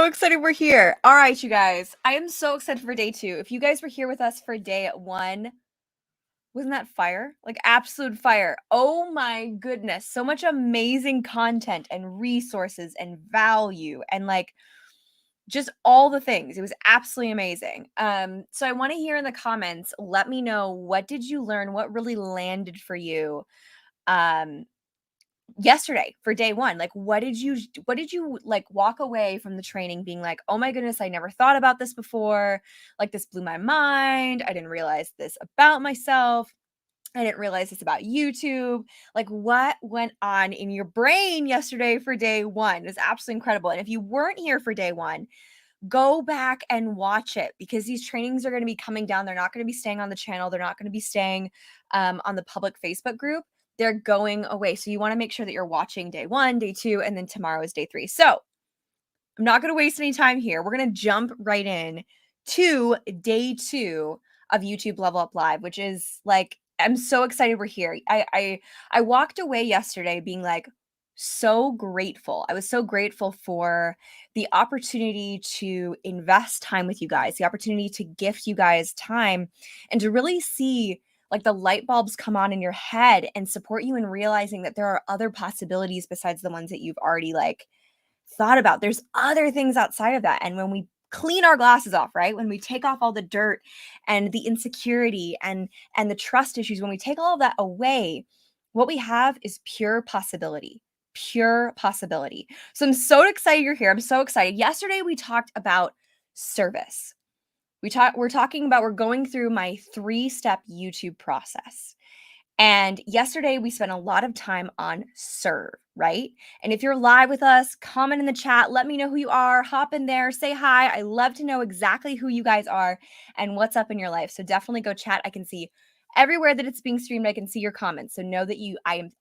so excited we're here. All right, you guys. I am so excited for day 2. If you guys were here with us for day 1, wasn't that fire? Like absolute fire. Oh my goodness. So much amazing content and resources and value and like just all the things. It was absolutely amazing. So I want to hear in the comments, let me know, what did you learn? What really landed for you? Yesterday for day 1. Like what did you like walk away from the training being like, "Oh my goodness, I never thought about this before. Like this blew my mind. I didn't realize this about myself. I didn't realize this about YouTube." Like what went on in your brain yesterday for day 1? It was absolutely incredible. And if you weren't here for day 1, go back and watch it because these trainings are going to be coming down. They're not going to be staying on the channel. They're not going to be staying on the public Facebook group. They're going away. So you want to make sure that you're watching day 1, day 2, and then tomorrow is day 3. So I'm not going to waste any time here. We're going to jump right in to day 2 of YouTube Level Up Live, which is like, I'm so excited we're here. I walked away yesterday being like so grateful. I was so grateful for the opportunity to invest time with you guys, the opportunity to gift you guys time and to really see like the light bulbs come on in your head and support you in realizing that there are other possibilities besides the ones that you've already like thought about. There's other things outside of that. And when we clean our glasses off, right? When we take off all the dirt and the insecurity and the trust issues, when we take all of that away, what we have is pure possibility. Pure possibility. So I'm so excited you're here. I'm so excited. Yesterday we talked about service. We're going through my 3-step YouTube process. And yesterday we spent a lot of time on serve, right? And if you're live with us, comment in the chat, let me know who you are, hop in there, say hi. I love to know exactly who you guys are and what's up in your life. So definitely go chat. I can see everywhere that it's being streamed. I can see your comments. So know that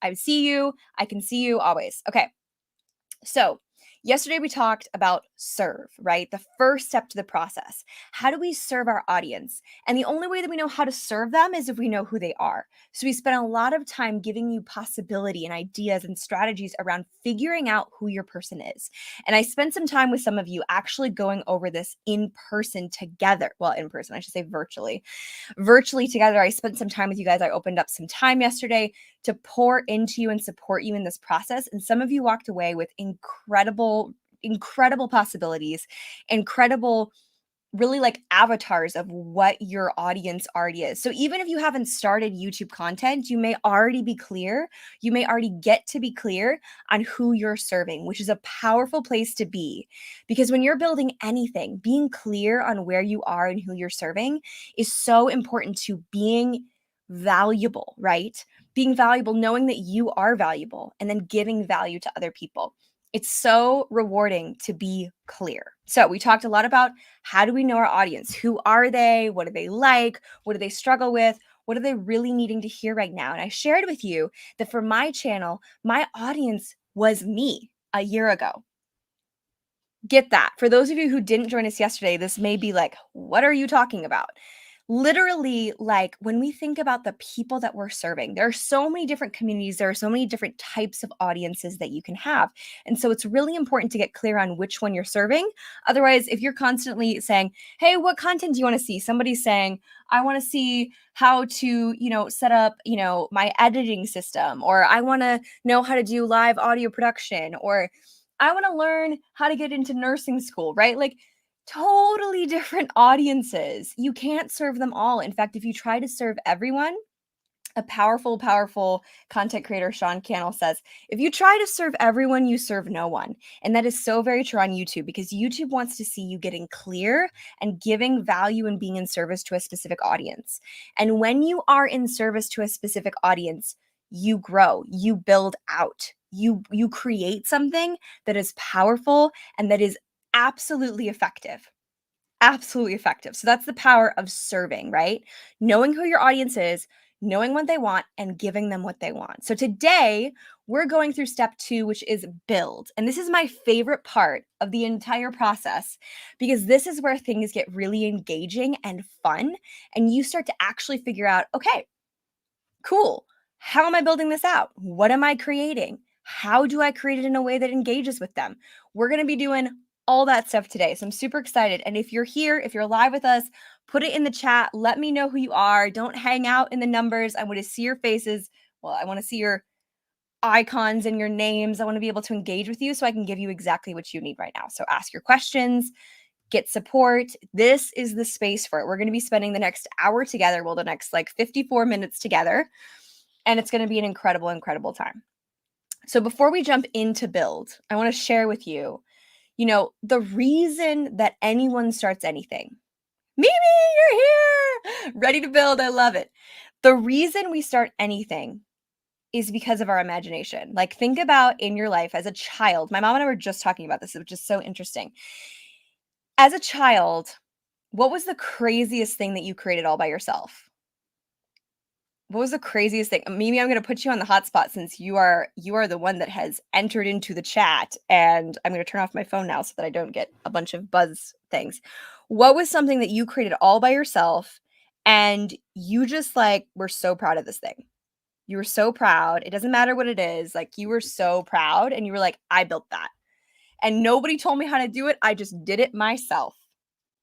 I see you. I can see you always. Okay. So yesterday we talked about serve, right? The first step to the process. How do we serve our audience? And the only way that we know how to serve them is if we know who they are. So we spent a lot of time giving you possibility and ideas and strategies around figuring out who your person is. And I spent some time with some of you actually going over this in person together. Well, in person, I should say virtually. Virtually together, I spent some time with you guys. I opened up some time yesterday to pour into you and support you in this process. And some of you walked away with incredible possibilities, incredible, really like avatars of what your audience already is. So even if you haven't started YouTube content, you may already be clear. You may already get to be clear on who you're serving, which is a powerful place to be. Because when you're building anything, being clear on where you are and who you're serving is so important to being valuable, right? Being valuable, knowing that you are valuable, and then giving value to other people. It's so rewarding to be clear. So we talked a lot about how do we know our audience? Who are they? What do they like? What do they struggle with? What are they really needing to hear right now? And I shared with you that for my channel, my audience was me a year ago. Get that. For those of you who didn't join us yesterday, this may be like, what are you talking about? Literally, like when we think about the people that we're serving, there are so many different communities, there are so many different types of audiences that you can have. And so it's really important to get clear on which one you're serving. Otherwise, if you're constantly saying, hey, what content do you want to see? Somebody's saying, I want to see how to, set up, my editing system, or I want to know how to do live audio production, or I want to learn how to get into nursing school, right? Like totally different audiences. You can't serve them all. In fact, if you try to serve everyone, a powerful content creator, Sean Cannell, says, if you try to serve everyone, you serve no one. And that is so very true on YouTube because YouTube wants to see you getting clear and giving value and being in service to a specific audience. And when you are in service to a specific audience, you grow, you build out, you create something that is powerful and that is absolutely effective. Absolutely effective. So that's the power of serving, right? Knowing who your audience is, knowing what they want, and giving them what they want. So today, we're going through step 2, which is build. And this is my favorite part of the entire process because this is where things get really engaging and fun. And you start to actually figure out, okay, cool. How am I building this out? What am I creating? How do I create it in a way that engages with them? We're going to be doing all that stuff today. So I'm super excited. And if you're here, if you're live with us, put it in the chat. Let me know who you are. Don't hang out in the numbers. I want to see your faces. Well, I want to see your icons and your names. I want to be able to engage with you so I can give you exactly what you need right now. So ask your questions, get support. This is the space for it. We're going to be spending the next hour together, well, the next like 54 minutes together, and it's going to be an incredible, incredible time. So before we jump into build, I want to share with you, the reason that anyone starts anything. Mimi, you're here! Ready to build. I love it. The reason we start anything is because of our imagination. Like, think about in your life as a child. My mom and I were just talking about this, which is so interesting. As a child, what was the craziest thing that you created all by yourself? What was the craziest thing? Mimi, I'm going to put you on the hot spot since you are the one that has entered into the chat, and I'm going to turn off my phone now so that I don't get a bunch of buzz things. What was something that you created all by yourself and you just like were so proud of this thing? You were so proud. It doesn't matter what it is. Like, you were so proud and you were like, I built that. And nobody told me how to do it. I just did it myself.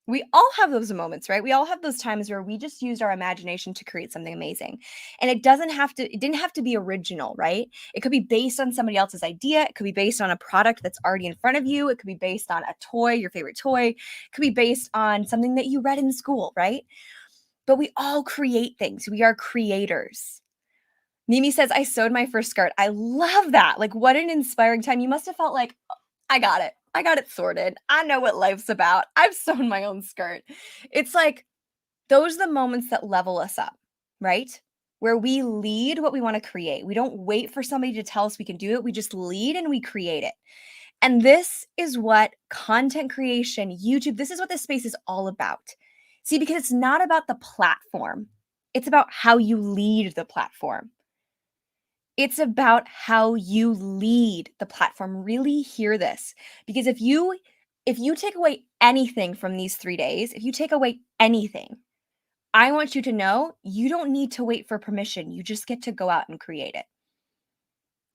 We all have those moments, right? We all have those times where we just used our imagination to create something amazing. And it didn't have to be original, right? It could be based on somebody else's idea. It could be based on a product that's already in front of you. It could be based on a toy, your favorite toy. It could be based on something that you read in school, right? But we all create things. We are creators. Mimi says, I sewed my first skirt. I love that. Like, what an inspiring time. You must have felt like, I got it. I got it sorted. I know what life's about. I've sewn my own skirt. It's like, those are the moments that level us up, right? Where we lead what we want to create. We don't wait for somebody to tell us we can do it. We just lead and we create it. And this is what content creation, YouTube, this is what this space is all about. See, because it's not about the platform. It's about how you lead the platform. It's about how you lead the platform. Really hear this. Because if you take away anything from these 3 days, if you take away anything, I want you to know you don't need to wait for permission. You just get to go out and create it.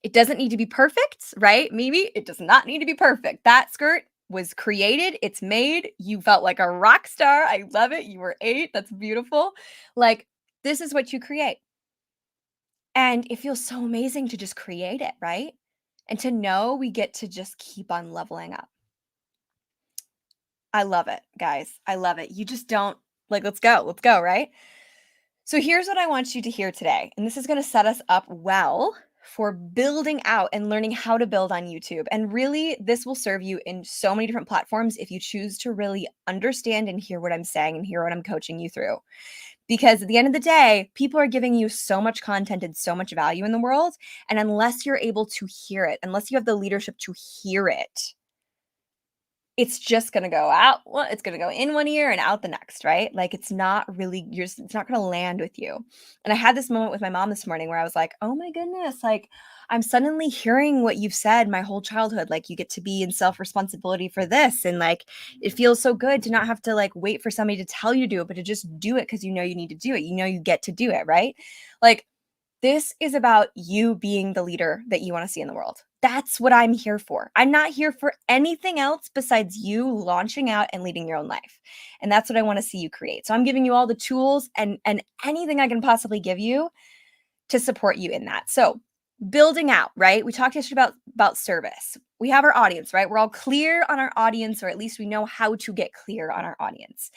It doesn't need to be perfect, right? Mimi, it does not need to be perfect. That skirt was created. It's made. You felt like a rock star. I love it. You were 8. That's beautiful. Like, this is what you create. And it feels so amazing to just create it, right? And to know we get to just keep on leveling up. I love it, guys. I love it. You just don't like, let's go, right? So here's what I want you to hear today. And this is going to set us up well for building out and learning how to build on YouTube. And really, this will serve you in so many different platforms if you choose to really understand and hear what I'm saying and hear what I'm coaching you through. Because at the end of the day, people are giving you so much content and so much value in the world. And unless you're able to hear it, unless you have the leadership to hear it, it's just going to go out. Well, it's going to go in one ear and out the next, right? Like, it's not really, it's not going to land with you. And I had this moment with my mom this morning where I was like, oh my goodness, like, I'm suddenly hearing what you've said my whole childhood. Like, you get to be in self-responsibility for this. And like, it feels so good to not have to like wait for somebody to tell you to do it, but to just do it because you know you need to do it. You know you get to do it, right? Like, this is about you being the leader that you want to see in the world. That's what I'm here for. I'm not here for anything else besides you launching out and leading your own life. And that's what I want to see you create. So I'm giving you all the tools and anything I can possibly give you to support you in that. So building out, right? We talked yesterday about service. We have our audience, right? We're all clear on our audience, or at least we know how to get clear on our audience.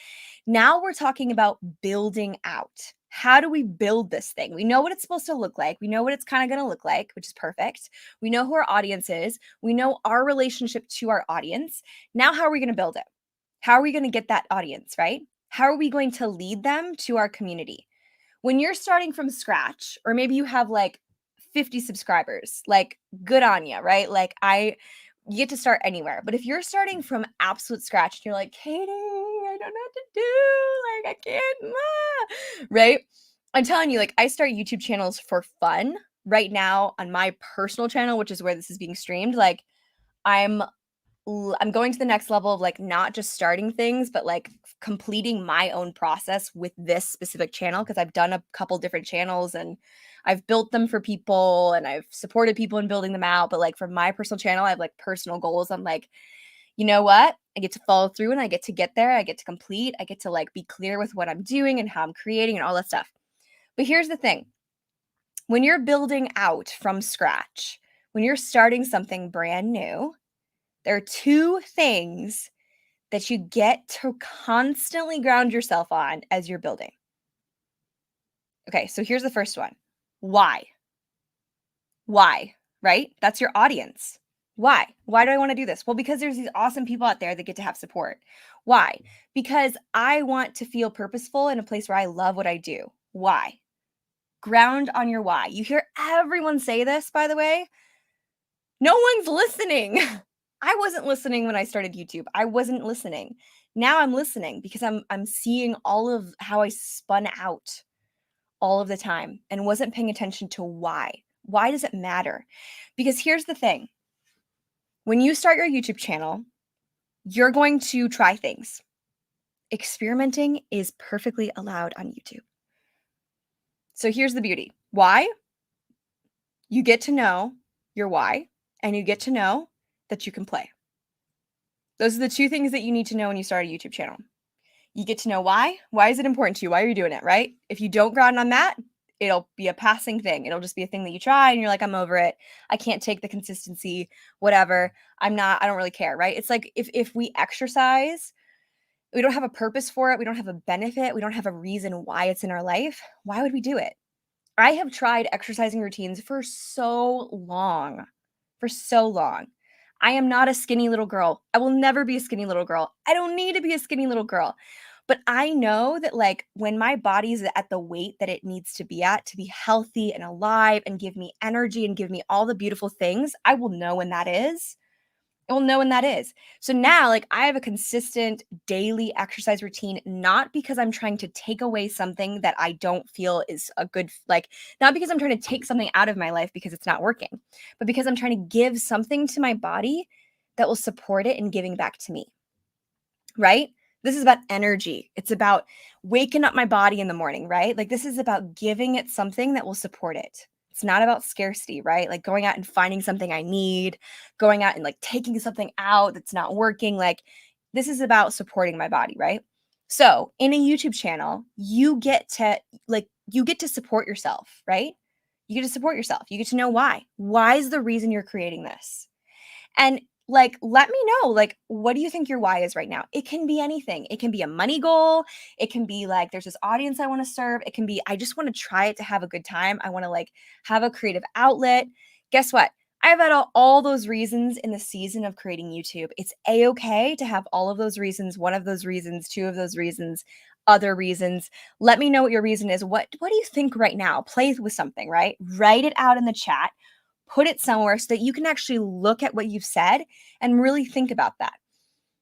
Now we're talking about building out. How do we build this thing? We know what it's supposed to look like. We know what it's kind of going to look like, which is perfect. We know who our audience is. We know our relationship to our audience. Now, how are we going to build it? How are we going to get that audience, right? How are we going to lead them to our community? When you're starting from scratch, or maybe you have like 50 subscribers, like, good on you, right? Like, you get to start anywhere. But if you're starting from absolute scratch and you're like, Katie, I don't know what to do. Like, I can't, right? I'm telling you, like, I start YouTube channels for fun right now on my personal channel, which is where this is being streamed. Like, I'm going to the next level of like not just starting things, but like completing my own process with this specific channel, because I've done a couple different channels and I've built them for people and I've supported people in building them out. But like for my personal channel, I have like personal goals. I'm like, you know what? I get to follow through and I get to get there. I get to complete. I get to like be clear with what I'm doing and how I'm creating and all that stuff. But here's the thing. When you're building out from scratch, when you're starting something brand new, there are two things that you get to constantly ground yourself on as you're building. Okay, so here's the first one. Why? Why? Right? That's your audience. Why? Why do I want to do this? Well, because there's these awesome people out there that get to have support. Why? Because I want to feel purposeful in a place where I love what I do. Why? Ground on your why. You hear everyone say this, by the way. No one's listening. I wasn't listening when I started YouTube. I wasn't listening. Now I'm listening because I'm seeing all of how I spun out all of the time and wasn't paying attention to why. Why does it matter? Because here's the thing. When you start your YouTube channel, you're going to try things. Experimenting is perfectly allowed on YouTube. So here's the beauty. Why? You get to know your why, and you get to know that you can play. Those are the two things that you need to know when you start a YouTube channel. You get to know why. Why is it important to you? Why are you doing it, right? If you don't ground on that, it'll be a passing thing. It'll just be a thing that you try and you're like, I'm over it. I can't take the consistency, whatever. I don't really care, right? It's like if we exercise, we don't have a purpose for it. We don't have a benefit. We don't have a reason why it's in our life. Why would we do it? I have tried exercising routines for so long, for so long. I am not a skinny little girl. I will never be a skinny little girl. I don't need to be a skinny little girl. But I know that like when my body is at the weight that it needs to be at to be healthy and alive and give me energy and give me all the beautiful things, I will know when that is. I will know when that is. So now, like, I have a consistent daily exercise routine, not because I'm trying to take away something that I don't feel is a good, like, not because I'm trying to take something out of my life because it's not working, but because I'm trying to give something to my body that will support it and giving back to me, right? This is about energy. It's about waking up my body in the morning, right? Like, this is about giving it something that will support it. It's not about scarcity, right? Like going out and finding something I need, going out and like taking something out that's not working. Like this is about supporting my body, right? So in a YouTube channel, you get to support yourself, right? You get to support yourself. You get to know why. Why is the reason you're creating this? And like, let me know, like, what do you think your why is right now? It can be anything. It can be a money goal. It can be like, there's this audience I want to serve. It can be, I just want to try it to have a good time. I want to like have a creative outlet. Guess what? I've had all those reasons in the season of creating YouTube. It's a-okay to have all of those reasons, one of those reasons, two of those reasons, other reasons. Let me know what your reason is. What do you think right now? Play with something, right? Write it out in the chat. Put it somewhere so that you can actually look at what you've said and really think about that.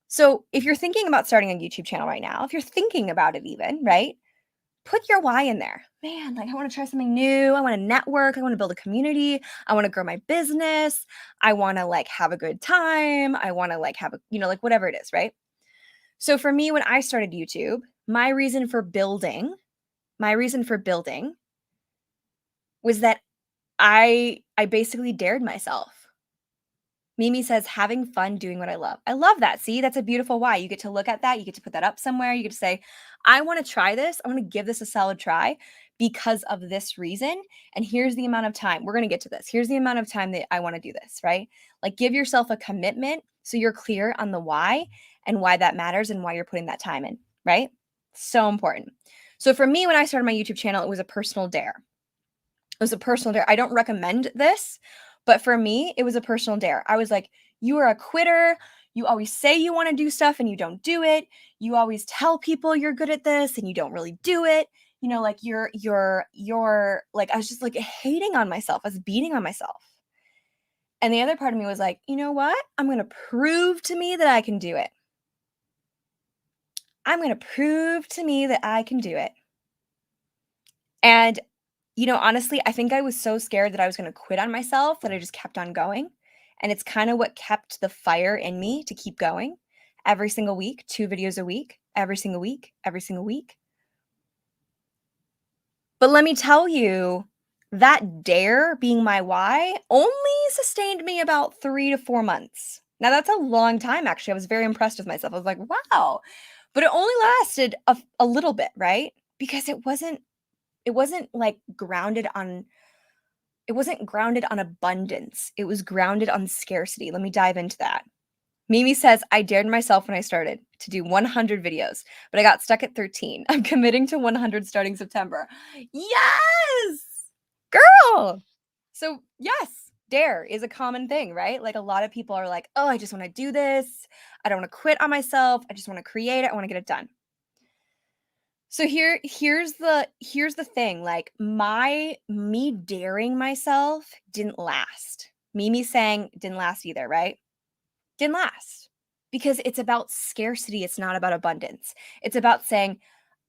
So if you're thinking about starting a YouTube channel right now, if you're thinking about it even, right? Put your why in there. Man, like I want to try something new. I want to network. I want to build a community. I want to grow my business. I want to like have a good time. I want to like have a, like whatever it is, right? So for me, when I started YouTube, my reason for building was that I basically dared myself. Mimi says, having fun doing what I love. I love that. See, that's a beautiful why. You get to look at that. You get to put that up somewhere. You get to say, I want to try this. I want to give this a solid try because of this reason. And here's the amount of time. We're going to get to this. Here's the amount of time that I want to do this, right? Like give yourself a commitment so you're clear on the why and why that matters and why you're putting that time in, right? So important. So for me, when I started my YouTube channel, it was a personal dare. It was a personal dare. I don't recommend this, but for me, it was a personal dare. I was like, you are a quitter. You always say you want to do stuff and you don't do it. You always tell people you're good at this and you don't really do it. Like you're like, I was just like hating on myself. I was beating on myself. And the other part of me was like, you know what? I'm going to prove to me that I can do it. I'm going to prove to me that I can do it. And honestly, I think I was so scared that I was going to quit on myself that I just kept on going. And it's kind of what kept the fire in me to keep going every single week, 2 videos a week, every single week, every single week. But let me tell you, that dare being my why only sustained me about 3 to 4 months. Now that's a long time, actually. I was very impressed with myself. I was like, wow. But it only lasted a little bit, right? Because it wasn't like grounded on abundance. It was grounded on scarcity. Let me dive into that. Mimi says, I dared myself when I started to do 100 videos, but I got stuck at 13. I'm committing to 100 starting September. Yes! Girl! So, yes, dare is a common thing, right? Like a lot of people are like, oh, I just want to do this. I don't want to quit on myself. I just want to create it. I want to get it done. So here's the thing, like me daring myself didn't last. Mimi saying didn't last either, right? Didn't last because it's about scarcity. It's not about abundance. It's about saying,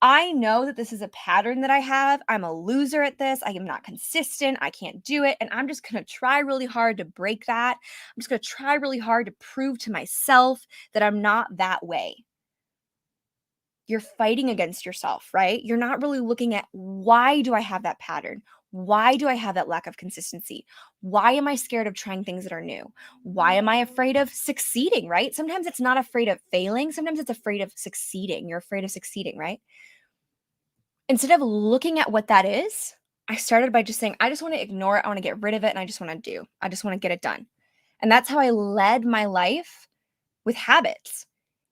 I know that this is a pattern that I have. I'm a loser at this. I am not consistent. I can't do it. And I'm just going to try really hard to break that. I'm just going to try really hard to prove to myself that I'm not that way. You're fighting against yourself, right? You're not really looking at why do I have that pattern? Why do I have that lack of consistency? Why am I scared of trying things that are new? Why am I afraid of succeeding, right? Sometimes it's not afraid of failing. Sometimes it's afraid of succeeding. You're afraid of succeeding, right? Instead of looking at what that is, I started by just saying, I just want to ignore it. I want to get rid of it. And I just want to do. I just want to get it done. And that's how I led my life with habits.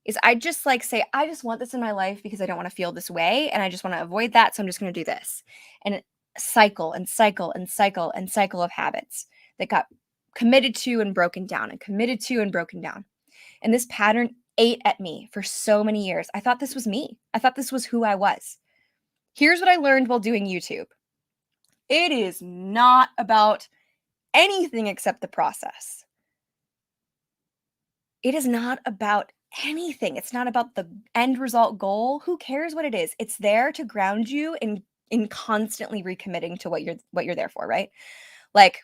Is I just like say, I just want this in my life because I don't want to feel this way. And I just want to avoid that. So I'm just going to do this. And cycle and cycle and cycle and cycle of habits that got committed to and broken down and committed to and broken down. And this pattern ate at me for so many years. I thought this was me. I thought this was who I was. Here's what I learned while doing YouTube. It is not about anything except the process. It is not about anything. It's not about the end result goal. Who cares what it is? It's there to ground you in constantly recommitting to what you're there for, right? Like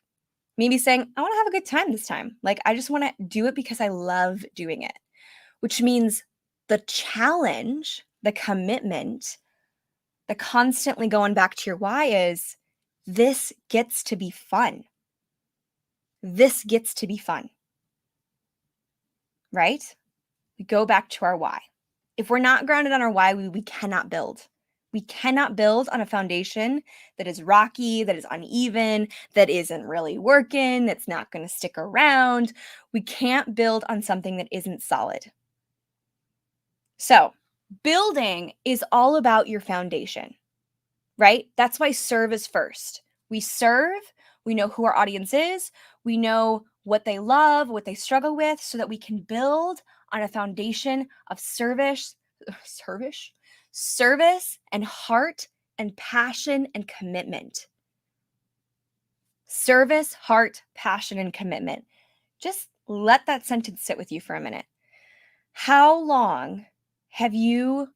maybe saying, I want to have a good time this time. Like I just want to do it because I love doing it, which means the challenge, the commitment, the constantly going back to your why is this gets to be fun. This gets to be fun. Right? We go back to our why. If we're not grounded on our why, we cannot build. We cannot build on a foundation that is rocky, that is uneven, that isn't really working, that's not going to stick around. We can't build on something that isn't solid. So, building is all about your foundation, right? That's why serve is first. We serve, we know who our audience is, we know what they love, what they struggle with, so that we can build on a foundation of service and heart and passion and commitment. Service, heart, passion, and commitment. Just let that sentence sit with you for a minute. How long have you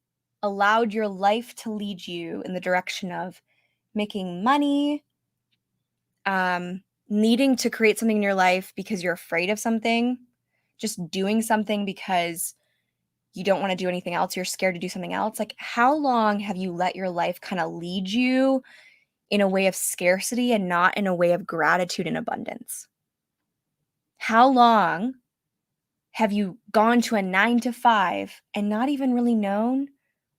allowed your life to lead you in the direction of making money, needing to create something in your life because you're afraid of something, just doing something because you don't want to do anything else, you're scared to do something else? Like, how long have you let your life kind of lead you in a way of scarcity and not in a way of gratitude and abundance? How long have you gone to a 9 to 5 and not even really known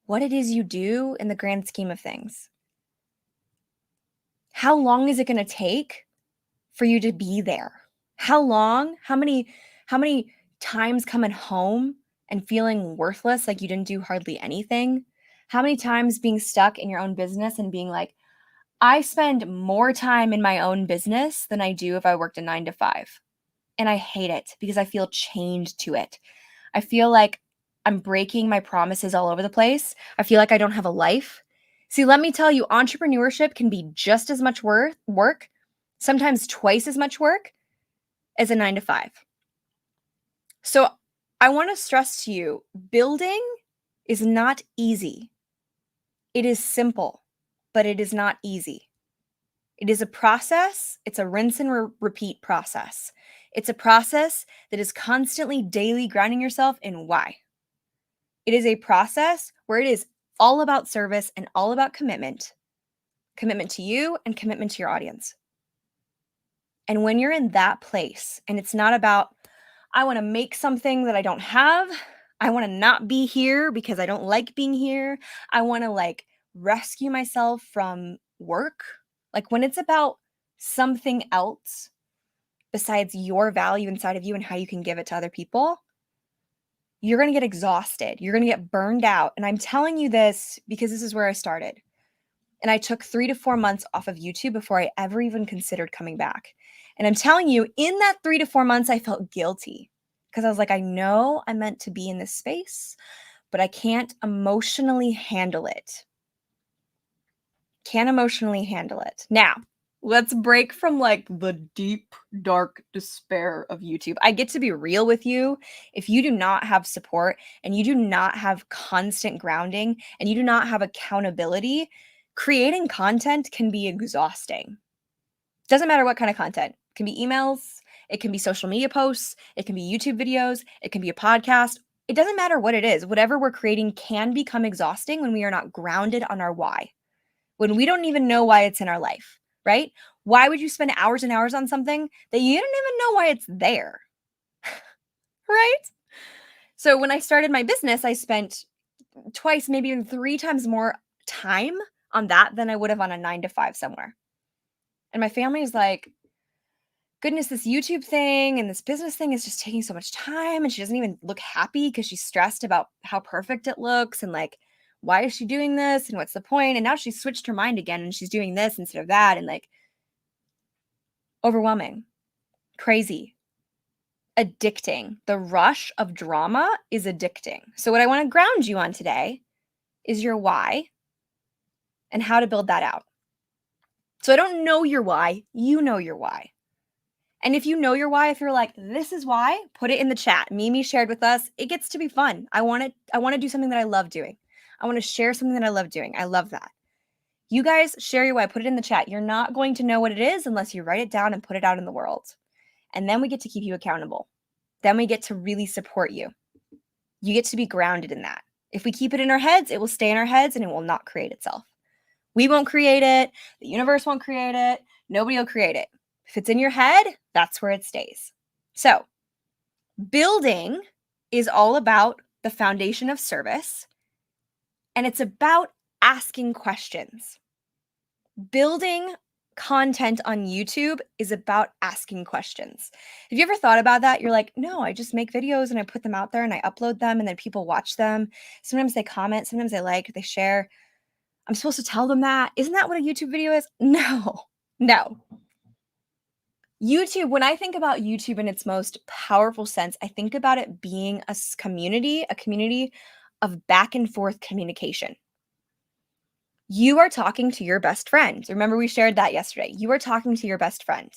what it is you do in the grand scheme of things? How long is it going to take for you to be there? How long? How many times coming home and feeling worthless, like you didn't do hardly anything? How many times being stuck in your own business and being like, I spend more time in my own business than I do if I worked a 9 to 5. And I hate it because I feel chained to it. I feel like I'm breaking my promises all over the place. I feel like I don't have a life. See, let me tell you, entrepreneurship can be just as much work, sometimes twice as much work as a 9 to 5. So I want to stress to you, building is not easy. It is simple, but it is not easy. It is a process. It's a rinse and repeat process. It's a process that is constantly daily grounding yourself in why. It is a process where it is all about service and all about commitment to you and commitment to your audience. And when you're in that place, and it's not about, I want to make something that I don't have. I want to not be here because I don't like being here. I want to like rescue myself from work. Like when it's about something else besides your value inside of you and how you can give it to other people, you're going to get exhausted. You're going to get burned out. And I'm telling you this because this is where I started. And I took 3 to 4 months off of YouTube before I ever even considered coming back. And I'm telling you, in that 3 to 4 months, I felt guilty because I was like, I know I'm meant to be in this space, but I can't emotionally handle it. Can't emotionally handle it. Now, let's break from like the deep, dark despair of YouTube. I get to be real with you. If you do not have support and you do not have constant grounding and you do not have accountability, creating content can be exhausting. Doesn't matter what kind of content. It can be emails, it can be social media posts, it can be YouTube videos, it can be a podcast. It doesn't matter what it is. Whatever we're creating can become exhausting when we are not grounded on our why. When we don't even know why it's in our life, right? Why would you spend hours and hours on something that you didn't even know why it's there? Right? So when I started my business, I spent twice, maybe even 3 times more time on that than I would have on a 9 to 5 somewhere. And my family is like, goodness, this YouTube thing and this business thing is just taking so much time. And she doesn't even look happy because she's stressed about how perfect it looks. And like, why is she doing this? And what's the point? And now she's switched her mind again and she's doing this instead of that. And like, overwhelming, crazy, addicting. The rush of drama is addicting. So, what I want to ground you on today is your why and how to build that out. So, I don't know your why, you know your why. And if you know your why, if you're like, this is why, put it in the chat. Mimi shared with us. It gets to be fun. I want to do something that I love doing. I want to share something that I love doing. I love that. You guys share your why, put it in the chat. You're not going to know what it is unless you write it down and put it out in the world. And then we get to keep you accountable. Then we get to really support you. You get to be grounded in that. If we keep it in our heads, it will stay in our heads and it will not create itself. We won't create it. The universe won't create it. Nobody will create it. If it's in your head, that's where it stays. So, building is all about the foundation of service, and it's about asking questions. Building content on YouTube is about asking questions. Have you ever thought about that? You're like, no, I just make videos and I put them out there and I upload them and then people watch them. Sometimes they comment, sometimes they like, they share. I'm supposed to tell them that. Isn't that what a YouTube video is? No. YouTube, when I think about YouTube in its most powerful sense, I think about it being a community of back and forth communication. You are talking to your best friend. Remember, we shared that yesterday. You are talking to your best friend.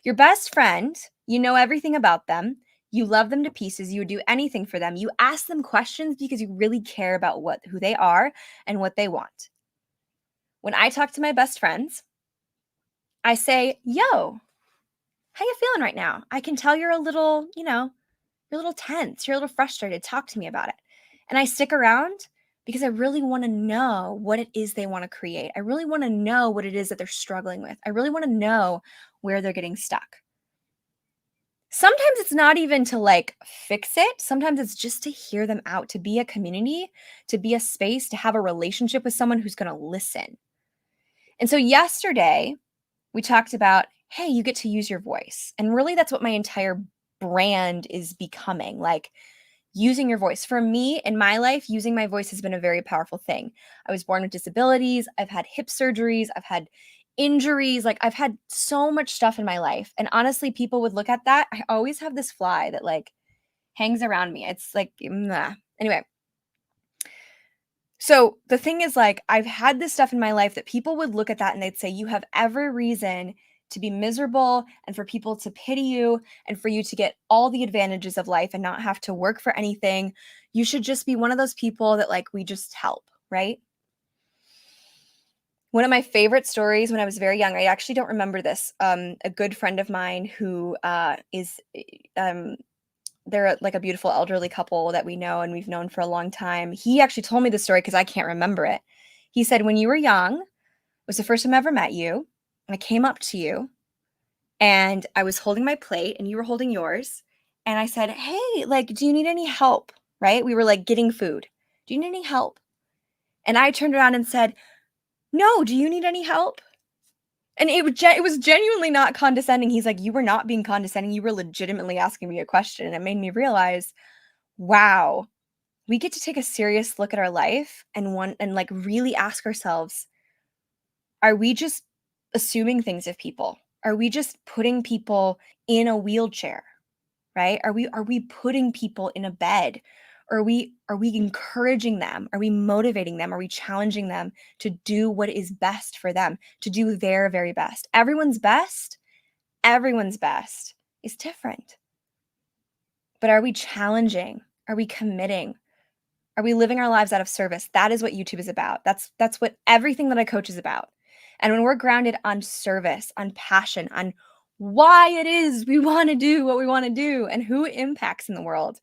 Your best friend, you know everything about them. You love them to pieces. You would do anything for them. You ask them questions because you really care about who they are and what they want. When I talk to my best friends, I say, yo, how you feeling right now? I can tell you're a little, you're a little tense. You're a little frustrated. Talk to me about it. And I stick around because I really want to know what it is they want to create. I really want to know what it is that they're struggling with. I really want to know where they're getting stuck. Sometimes it's not even to like fix it. Sometimes it's just to hear them out, to be a community, to be a space, to have a relationship with someone who's going to listen. And so yesterday we talked about, hey, you get to use your voice. And really that's what my entire brand is becoming, like using your voice. For me, in my life, using my voice has been a very powerful thing. I was born with disabilities. I've had hip surgeries. I've had injuries. Like I've had so much stuff in my life. And honestly, people would look at that. I always have this fly that like hangs around me. It's like, anyway. So the thing is, like, I've had this stuff in my life that people would look at that and they'd say, you have every reason to be miserable and for people to pity you and for you to get all the advantages of life and not have to work for anything. You should just be one of those people that like we just help, right? One of my favorite stories when I was very young, I actually don't remember this. A good friend of mine who they're like a beautiful elderly couple that we know and we've known for a long time. He actually told me the story because I can't remember it. He said, when you were young, it was the first time I ever met you. And I came up to you and I was holding my plate and you were holding yours. and I said, "Hey, like, do you need any help?" Right? We were like getting food. "Do you need any help?" And I turned around and said, "No, do you need any help?" And it was genuinely not condescending. He's like, "You were not being condescending. You were legitimately asking me a question." And it made me realize, wow, we get to take a serious look at our life and like really ask ourselves, are we just assuming things of people? Are we just putting people in a wheelchair, right? Are we putting people in a bed? Are we encouraging them? Are we motivating them? Are we challenging them to do what is best for them, to do their very best? Everyone's best is different. But are we challenging? Are we committing? Are we living our lives out of service? That is what YouTube is about. That's what everything that I coach is about. And when we're grounded on service, on passion, on why it is we want to do what we want to do and who it impacts in the world,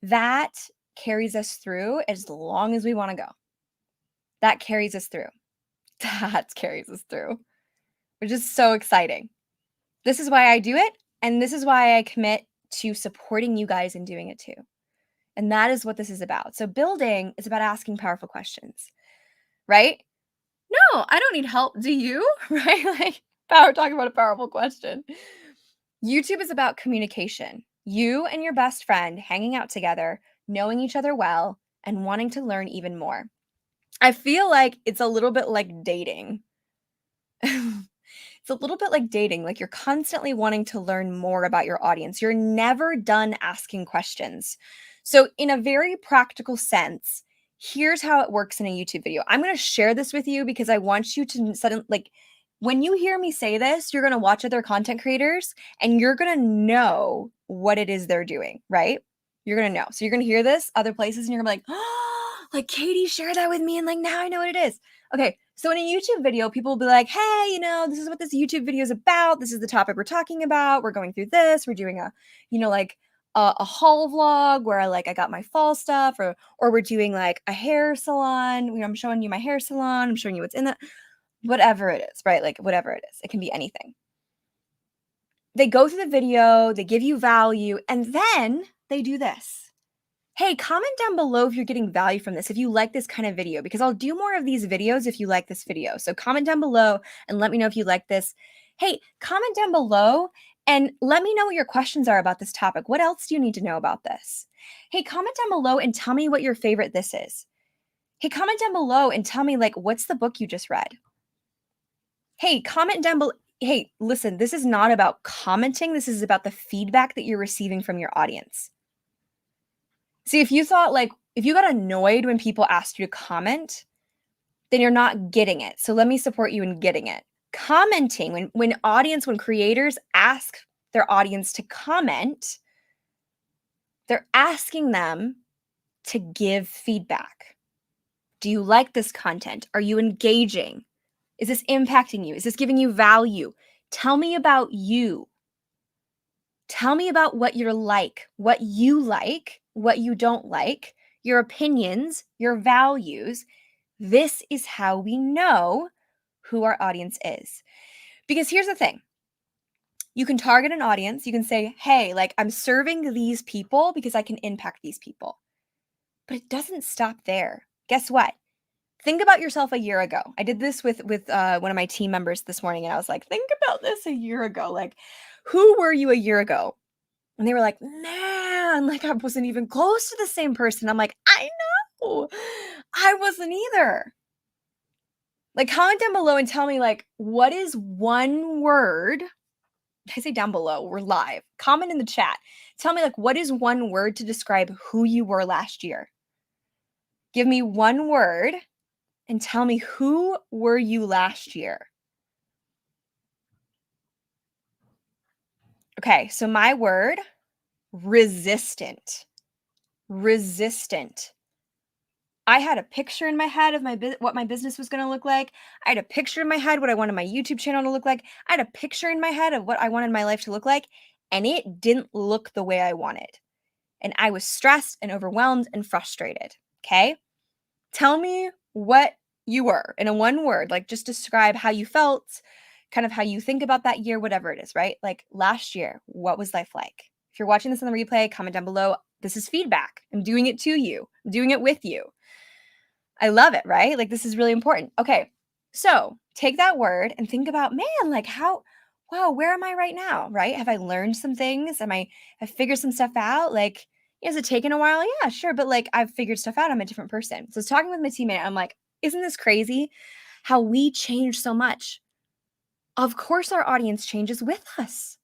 that carries us through as long as we want to go. That carries us through. That carries us through, which is so exciting. This is why I do it. And this is why I commit to supporting you guys in doing it too. And that is what this is about. So building is about asking powerful questions, right? No, I don't need help. Do you? Right? Like talking about a powerful question. YouTube is about communication. You and your best friend hanging out together, knowing each other well, and wanting to learn even more. I feel like it's a little bit like dating. It's a little bit like dating. Like you're constantly wanting to learn more about your audience. You're never done asking questions. So, in a very practical sense, here's how it works in a YouTube video. I'm going to share this with you because I want you to suddenly, like, when you hear me say this, you're going to watch other content creators and you're going to know what it is they're doing, right? You're going to know. So, you're going to hear this other places and you're going to be like, oh, like Katie shared that with me. And like, now I know what it is. Okay. So in a YouTube video, people will be like, hey, this is what this YouTube video is about. This is the topic we're talking about. We're going through this. We're doing a haul vlog where I got my fall stuff, or we're doing like a hair salon. I'm showing you my hair salon. I'm showing you what's in it. Whatever it is, right? Like whatever it is. It can be anything. They go through the video, they give you value, and then they do this. Hey, comment down below if you're getting value from this, if you like this kind of video, because I'll do more of these videos if you like this video. So comment down below and let me know if you like this. Hey, comment down below and let me know what your questions are about this topic. What else do you need to know about this? Hey, comment down below and tell me what your favorite this is. Hey, comment down below and tell me, like, what's the book you just read? Hey, comment down below. Hey, listen, this is not about commenting. This is about the feedback that you're receiving from your audience. See, if you got annoyed when people asked you to comment, then you're not getting it. So let me support you in getting it. Commenting, when creators ask their audience to comment, they're asking them to give feedback. Do you like this content? Are you engaging? Is this impacting you? Is this giving you value? Tell me about you. Tell me about what you're like, what you don't like, your opinions, your values. This is how we know who our audience is. Because here's the thing. You can target an audience. You can say, hey, like I'm serving these people because I can impact these people. But it doesn't stop there. Guess what? Think about yourself a year ago. I did this with one of my team members this morning, and I was like, think about this a year ago. Like, who were you a year ago? And they were like, man, like I wasn't even close to the same person. I'm like, I know. I wasn't either. Like, comment down below and tell me, like, what is one word? I say down below, we're live. Comment in the chat. Tell me, like, what is one word to describe who you were last year? Give me one word and tell me, who were you last year? Okay, so my word, resistant. Resistant. I had a picture in my head of what my business was going to look like. I had a picture in my head what I wanted my YouTube channel to look like. I had a picture in my head of what I wanted my life to look like, and it didn't look the way I wanted. And I was stressed and overwhelmed and frustrated. Okay? Tell me what you were in a one word, like just describe how you felt, kind of how you think about that year, whatever it is, right? Like last year, what was life like? If you're watching this on the replay, comment down below. This is feedback. I'm doing it to you. I'm doing it with you. I love it, right? Like, this is really important. Okay, so take that word and think about, man, like wow, where am I right now, right? Have I learned some things? Have figured some stuff out? Like, has it taken a while? Yeah, sure. But like, I've figured stuff out. I'm a different person. So I was talking with my teammate. I'm like, isn't this crazy how we change so much? Of course, our audience changes with us.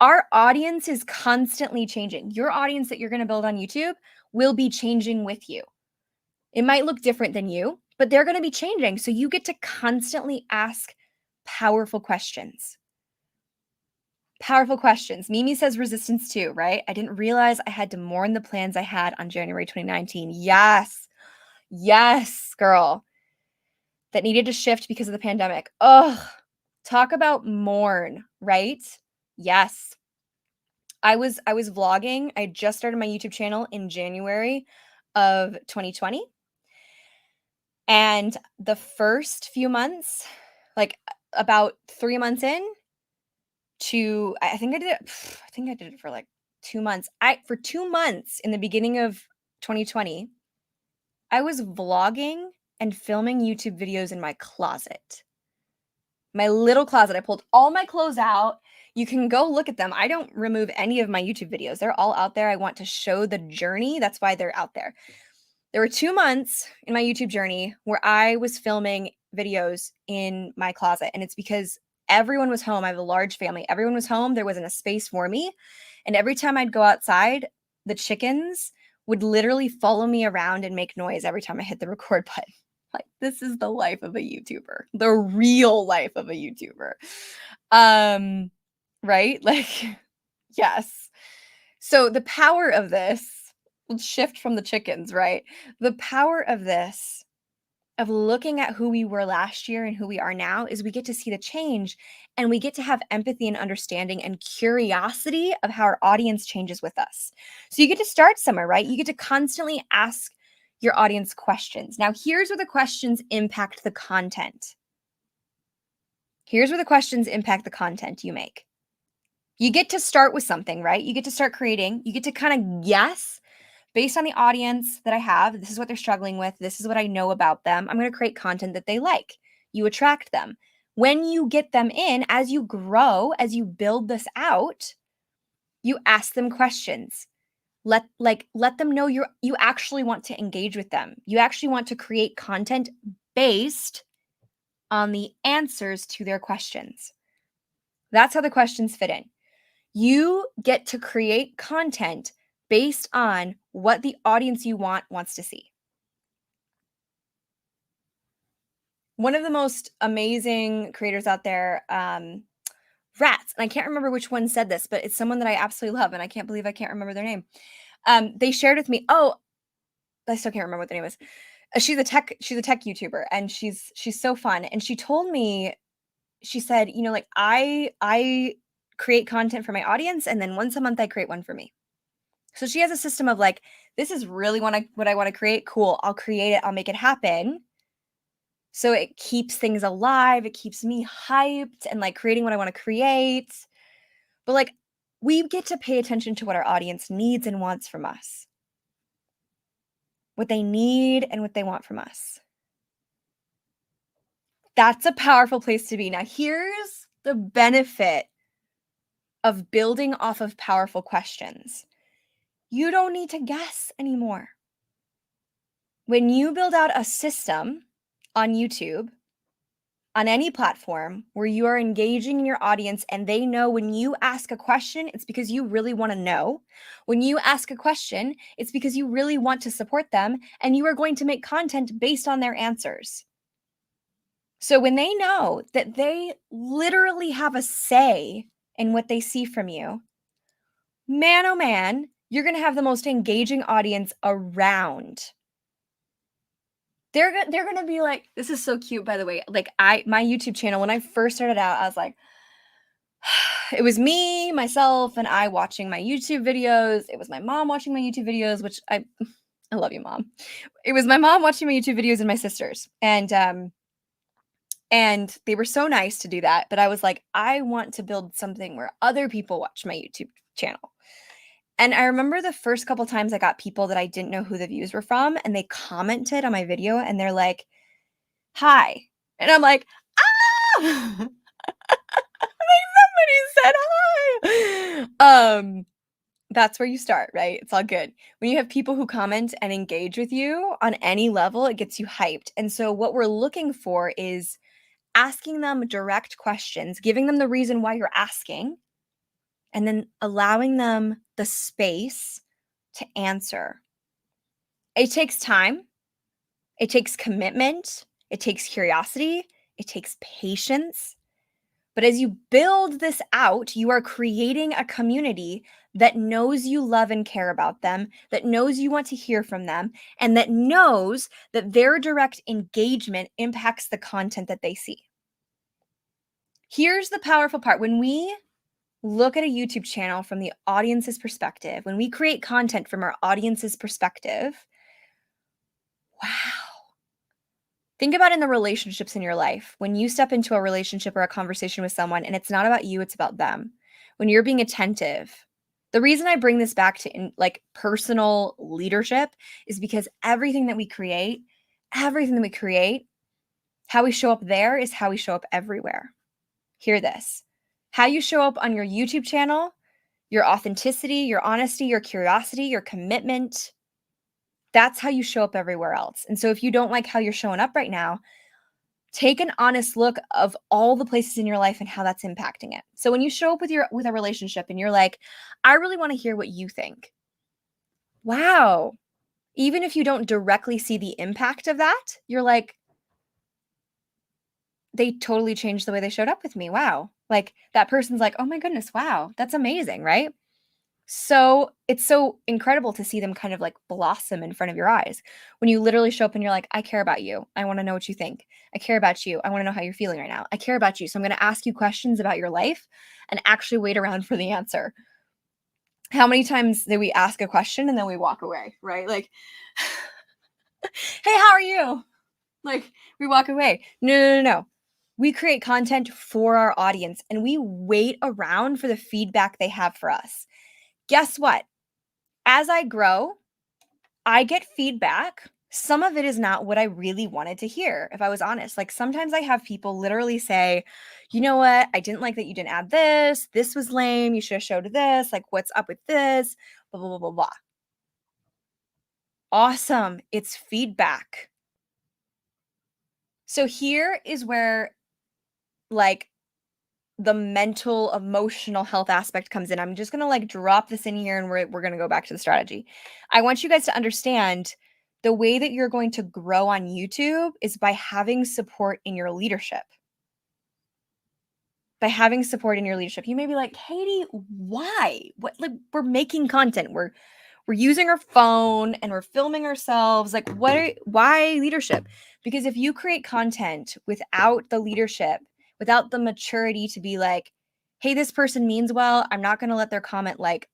Our audience is constantly changing. Your audience that you're going to build on YouTube will be changing with you. It might look different than you, but they're going to be changing. So you get to constantly ask powerful questions. Powerful questions. Mimi says resistance too, right? I didn't realize I had to mourn the plans I had on January 2019. Yes. Yes, girl. That needed to shift because of the pandemic. Ugh. Talk about mourn, right? Yes. I was vlogging. I just started my YouTube channel in January of 2020. And the first few months, like about 3 months in to I think I did it for like 2 months. For 2 months in the beginning of 2020, I was vlogging and filming YouTube videos in my closet. My little closet. I pulled all my clothes out. You can go look at them. I don't remove any of my YouTube videos. They're all out there. I want to show the journey. That's why they're out there. There were 2 months in my YouTube journey where I was filming videos in my closet. And it's because everyone was home. I have a large family. Everyone was home. There wasn't a space for me. And every time I'd go outside, the chickens would literally follow me around and make noise every time I hit the record button. Like, this is the life of a YouTuber, the real life of a YouTuber. Right? Like, yes. So the power of this, let's shift from the chickens, right? The power of this, of looking at who we were last year and who we are now, is we get to see the change and we get to have empathy and understanding and curiosity of how our audience changes with us. So you get to start somewhere, right? You get to constantly ask your audience questions. Now, here's where the questions impact the content. Here's where the questions impact the content you make. You get to start with something, right? You get to start creating. You get to kind of guess based on the audience that I have. This is what they're struggling with. This is what I know about them. I'm going to create content that they like. You attract them. When you get them in, as you grow, as you build this out, you ask them questions. Let them know you actually want to engage with them. You actually want to create content based on the answers to their questions. That's how the questions fit in. You get to create content based on what the audience you wants to see. One of the most amazing creators out there, Rats, and I can't remember which one said this, but it's someone that I absolutely love, and I can't believe I can't remember their name. They shared with me, I still can't remember what the name is. She's a tech YouTuber, and she's so fun. And she told me, she said, like, I create content for my audience, and then once a month I create one for me. So she has a system of like, this is really what I want to create. Cool. I'll create it. I'll make it happen. So it keeps things alive. It keeps me hyped and like creating what I want to create. But like, we get to pay attention to what our audience needs and wants from us. What they need and what they want from us. That's a powerful place to be. Now, here's the benefit of building off of powerful questions. You don't need to guess anymore. When you build out a system on YouTube, on any platform where you are engaging in your audience and they know when you ask a question, it's because you really want to know. When you ask a question, it's because you really want to support them and you are going to make content based on their answers. So when they know that they literally have a say in what they see from you, man, oh man, you're going to have the most engaging audience around. They're going to be like, this is so cute, by the way. Like my YouTube channel, when I first started out, I was like, it was me, myself, and I watching my YouTube videos. It was my mom watching my YouTube videos, which I love you, Mom. It was my mom watching my YouTube videos and my sisters. And they were so nice to do that. But I was like, I want to build something where other people watch my YouTube channel. And I remember the first couple times I got people that I didn't know who the views were from, and they commented on my video and they're like, "Hi." And I'm like, "Ah!" Like, somebody said hi. That's where you start, right? It's all good. When you have people who comment and engage with you on any level, it gets you hyped. And so what we're looking for is asking them direct questions, giving them the reason why you're asking, and then allowing them the space to answer. It takes time, it takes commitment, it takes curiosity, it takes patience. But as you build this out, you are creating a community that knows you love and care about them, that knows you want to hear from them, and that knows that their direct engagement impacts the content that they see. Here's the powerful part. When we look at a YouTube channel from the audience's perspective, when we create content from our audience's perspective, wow. Think about in the relationships in your life. When you step into a relationship or a conversation with someone and it's not about you, it's about them. When you're being attentive. The reason I bring this back to like personal leadership is because everything that we create, how we show up there is how we show up everywhere. Hear this. How you show up on your YouTube channel, your authenticity, your honesty, your curiosity, your commitment, that's how you show up everywhere else. And so if you don't like how you're showing up right now, take an honest look of all the places in your life and how that's impacting it. So when you show up with a relationship and you're like, I really want to hear what you think. Wow. Even if you don't directly see the impact of that, you're like, they totally changed the way they showed up with me. Wow. Like that person's like, oh my goodness, wow, that's amazing, right? So it's so incredible to see them kind of like blossom in front of your eyes when you literally show up and you're like, I care about you. I want to know what you think. I care about you. I want to know how you're feeling right now. I care about you. So I'm going to ask you questions about your life and actually wait around for the answer. How many times did we ask a question and then we walk away, right? Like, hey, how are you? Like, we walk away. No. We create content for our audience and we wait around for the feedback they have for us. Guess what? As I grow, I get feedback. Some of it is not what I really wanted to hear, if I was honest. Like sometimes I have people literally say, you know what? I didn't like that you didn't add this. This was lame. You should have showed this. Like, what's up with this? Blah, blah, blah, blah, blah. Awesome. It's feedback. So here is where, like, the mental, emotional health aspect comes in. I'm just going to like drop this in here and we're going to go back to the strategy. I want you guys to understand the way that you're going to grow on YouTube is by having support in your leadership. By having support in your leadership. You may be like, Katie, why? What, like, we're making content. We're using our phone and we're filming ourselves. Like, why leadership? Because if you create content without the leadership, without the maturity to be like, hey, this person means well, I'm not going to let their comment like,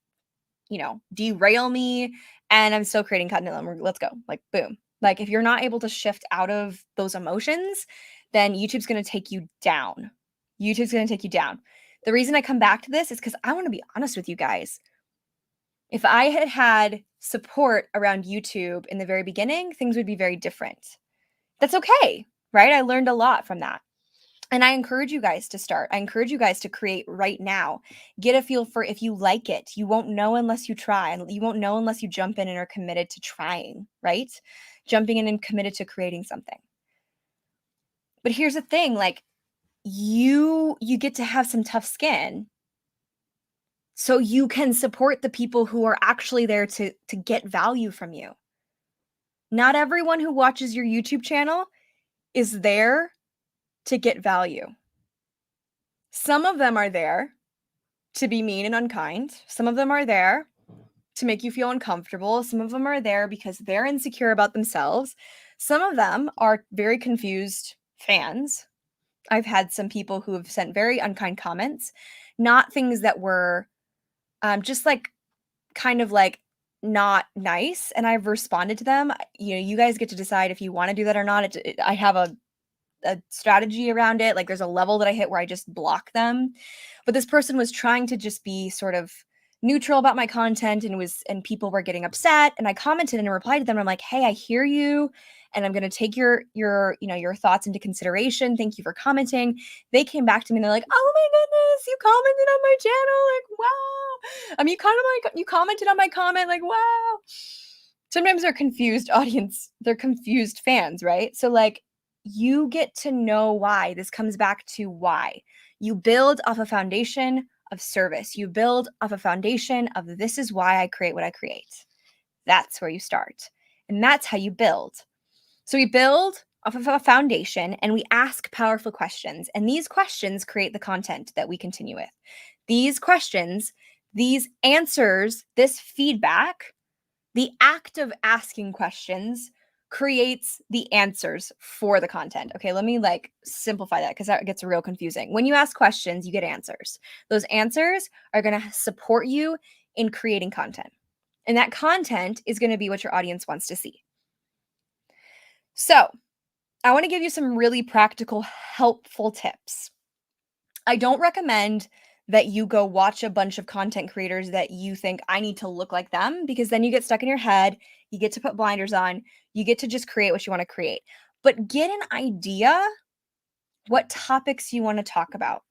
derail me. And I'm still creating content. Let's go. Like, boom. Like, if you're not able to shift out of those emotions, then YouTube's going to take you down. YouTube's going to take you down. The reason I come back to this is because I want to be honest with you guys. If I had had support around YouTube in the very beginning, things would be very different. That's okay, right? I learned a lot from that. And I encourage you guys to start. I encourage you guys to create right now. Get a feel for if you like it. You won't know unless you try. And you won't know unless you jump in and are committed to trying, right? Jumping in and committed to creating something. But here's the thing, like you get to have some tough skin so you can support the people who are actually there to get value from you. Not everyone who watches your YouTube channel is there to get value. Some of them are there to be mean and unkind. Some of them are there to make you feel uncomfortable. Some of them are there because they're insecure about themselves. Some of them are very confused fans. I've had some people who have sent very unkind comments, not things that were just like kind of like not nice. And I've responded to them. You guys get to decide if you want to do that or not. I have a strategy around it. Like there's a level that I hit where I just block them. But this person was trying to just be sort of neutral about my content and people were getting upset, and I commented and replied to them. I'm like, "Hey, I hear you and I'm going to take your thoughts into consideration. Thank you for commenting." They came back to me and they're like, "Oh my goodness, you commented on my channel. Like, wow. You commented on my comment. Like, wow." Sometimes they're confused audience. They're confused fans, right? So like you get to know why. This comes back to why. You build off a foundation of service. You build off a foundation of this is why I create what I create. That's where you start. And that's how you build. So we build off of a foundation and we ask powerful questions. And these questions create the content that we continue with. These questions, these answers, this feedback, the act of asking questions creates the answers for the content. Okay, let me like simplify that because that gets real confusing. When you ask questions, you get answers. Those answers are going to support you in creating content. And that content is going to be what your audience wants to see. So, I want to give you some really practical, helpful tips. I don't recommend that you go watch a bunch of content creators that you think I need to look like them, because then you get stuck in your head. You get to put blinders on. You get to just create what you want to create. But get an idea what topics you want to talk about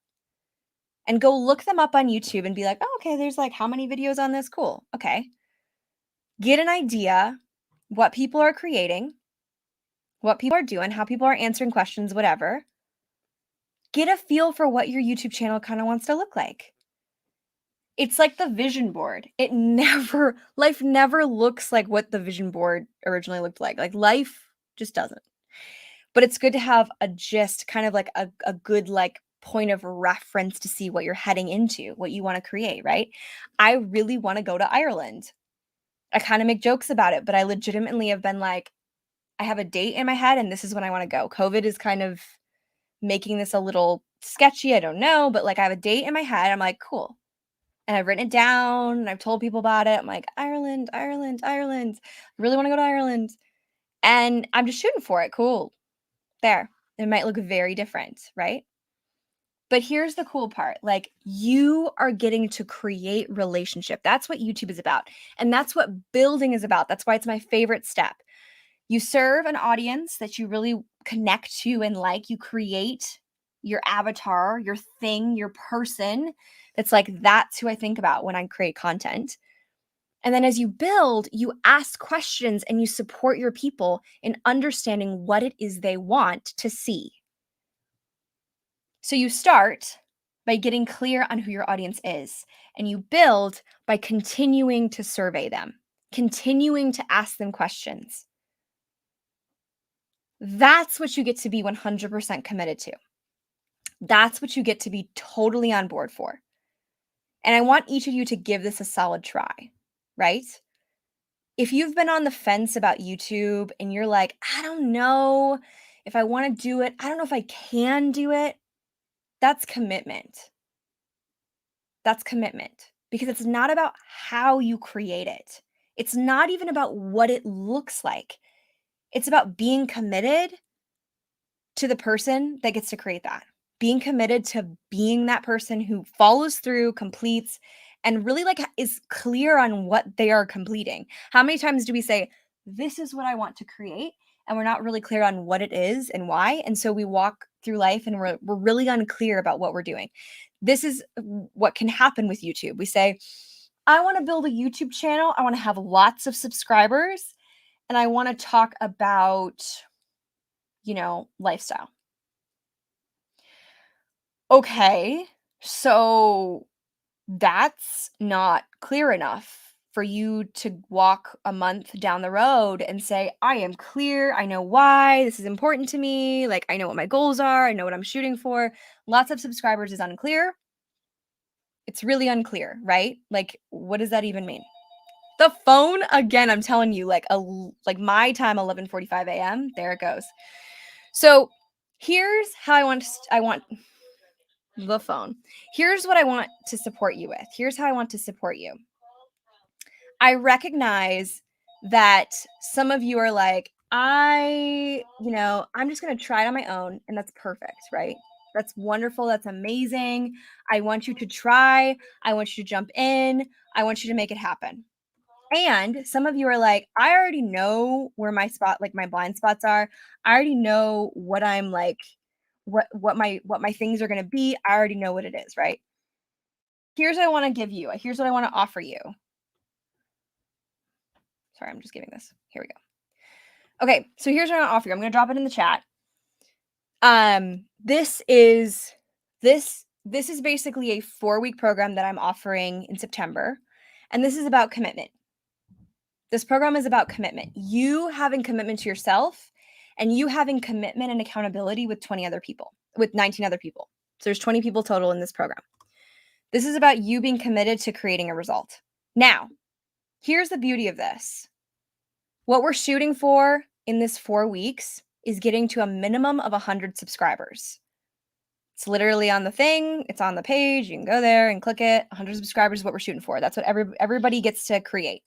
and go look them up on YouTube and be like, "Oh, okay, there's like how many videos on this? Cool. Okay." Get an idea what people are creating, what people are doing, how people are answering questions, whatever. Get a feel for what your YouTube channel kind of wants to look like. It's like the vision board. Life never looks like what the vision board originally looked like. Like life just doesn't. But it's good to have a gist, kind of like a good like point of reference to see what you're heading into, what you want to create, right? I really want to go to Ireland. I kind of make jokes about it, but I legitimately have been like, I have a date in my head and this is when I want to go. COVID is kind of making this a little sketchy. I don't know, but like I have a date in my head. I'm like, cool. And I've written it down and I've told people about it. I'm like, Ireland, Ireland, Ireland. I really want to go to Ireland. And I'm just shooting for it. Cool. There. It might look very different, right? But here's the cool part. Like you are getting to create relationship. That's what YouTube is about. And that's what building is about. That's why it's my favorite step. You serve an audience that you really connect to and like. You create your avatar, your thing, your person. It's like that's who I think about when I create content. And then as you build, you ask questions and you support your people in understanding what it is they want to see. So you start by getting clear on who your audience is, and you build by continuing to survey them, continuing to ask them questions. That's what you get to be 100% committed to. That's what you get to be totally on board for. And I want each of you to give this a solid try, right? If you've been on the fence about YouTube and you're like, I don't know if I want to do it, I don't know if I can do it, that's commitment. That's commitment because it's not about how you create it. It's not even about what it looks like. It's about being committed to the person that gets to create that. Being committed to being that person who follows through, completes, and really like is clear on what they are completing. How many times do we say, this is what I want to create? And we're not really clear on what it is and why. And so we walk through life and we're really unclear about what we're doing. This is what can happen with YouTube. We say, I want to build a YouTube channel. I want to have lots of subscribers. And I want to talk about, lifestyle. Okay, so that's not clear enough for you to walk a month down the road and say, I am clear. I know why this is important to me. Like, I know what my goals are. I know what I'm shooting for. Lots of subscribers is unclear. It's really unclear, right? Like, what does that even mean? The phone again, I'm telling you, like my time, 11:45 a.m. There it goes. So here's how I want the phone. Here's what I want to support you with. Here's how I want to support you. I recognize that some of you are like, I'm just going to try it on my own. And that's perfect, right? That's wonderful. That's amazing. I want you to try. I want you to jump in. I want you to make it happen. And some of you are like, I already know where my spot, like my blind spots are. I already know what I'm like, what my things are going to be. I already know what it is, right? Here's what I want to give you. Here's what I want to offer you. Sorry, I'm just giving this. Here we go. Okay, so here's what I'm going to offer you. I'm going to drop it in the chat. This is basically a 4-week program that I'm offering in September, and this is about commitment. This program is about commitment. You having commitment to yourself and you having commitment and accountability with 20 other people, with 19 other people. So there's 20 people total in this program. This is about you being committed to creating a result. Now, here's the beauty of this. What we're shooting for in this 4 weeks is getting to a minimum of 100 subscribers. It's literally on the thing. It's on the page. You can go there and click it. 100 subscribers is what we're shooting for. That's what everybody gets to create.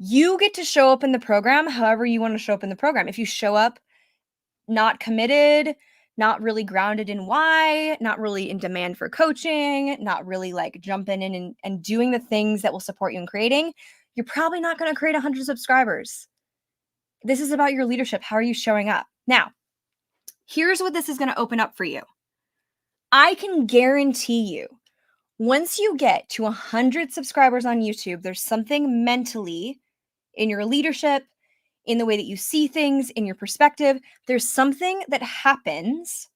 You get to show up in the program however you want to show up in the program. If you show up not committed, not really grounded in why, not really in demand for coaching, not really like jumping in and doing the things that will support you in creating, you're probably not going to create 100 subscribers. This is about your leadership. How are you showing up? Now, here's what this is going to open up for you. I can guarantee you, once you get to 100 subscribers on YouTube, there's something mentally in your leadership, in the way that you see things, in your perspective. There's something that happens.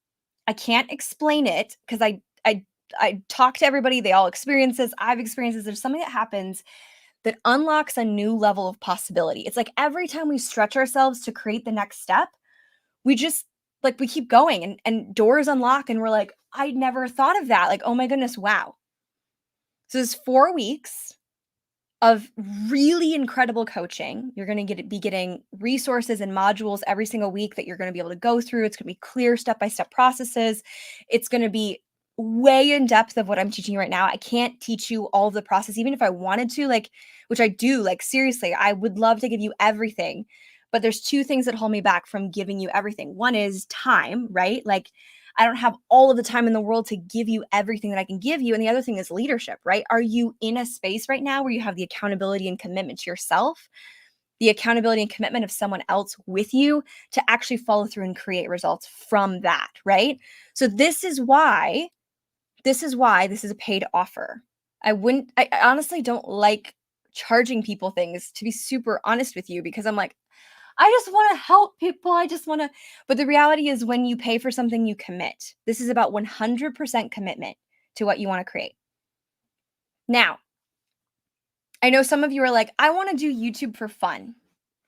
I can't explain it because I talk to everybody. They all experience this. I've experienced this. There's something that happens that unlocks a new level of possibility. It's like every time we stretch ourselves to create the next step, we just like we keep going and doors unlock and we're like, I never thought of that. Like, oh my goodness, wow. So this 4 weeks of really incredible coaching. You're going to be getting resources and modules every single week that you're going to be able to go through. It's going to be clear step-by-step processes. It's going to be way in depth of what I'm teaching you right now. I can't teach you all of the process, even if I wanted to, like, which I do, like, seriously, I would love to give you everything. But there's 2 things that hold me back from giving you everything. One is time, right? Like, I don't have all of the time in the world to give you everything that I can give you. And the other thing is leadership, right? Are you in a space right now where you have the accountability and commitment to yourself, the accountability and commitment of someone else with you to actually follow through and create results from that, right? So this is why this is a paid offer. I honestly don't like charging people things, to be super honest with you, because I'm like, I just want to help people. But the reality is when you pay for something, you commit. This is about 100% commitment to what you want to create. Now, I know some of you are like, I want to do YouTube for fun.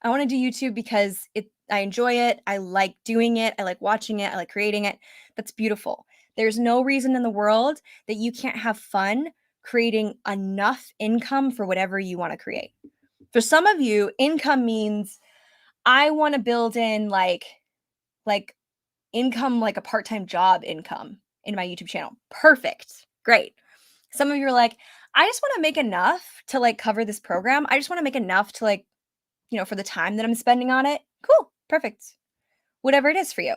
I want to do YouTube because I enjoy it. I like doing it. I like watching it. I like creating it. That's beautiful. There's no reason in the world that you can't have fun creating enough income for whatever you want to create. For some of you, income means I want to build in like income, like a part-time job income in my YouTube channel. Perfect. Great. Some of you are like, I just want to make enough to like cover this program. I just want to make enough to like, for the time that I'm spending on it. Cool. Perfect. Whatever it is for you.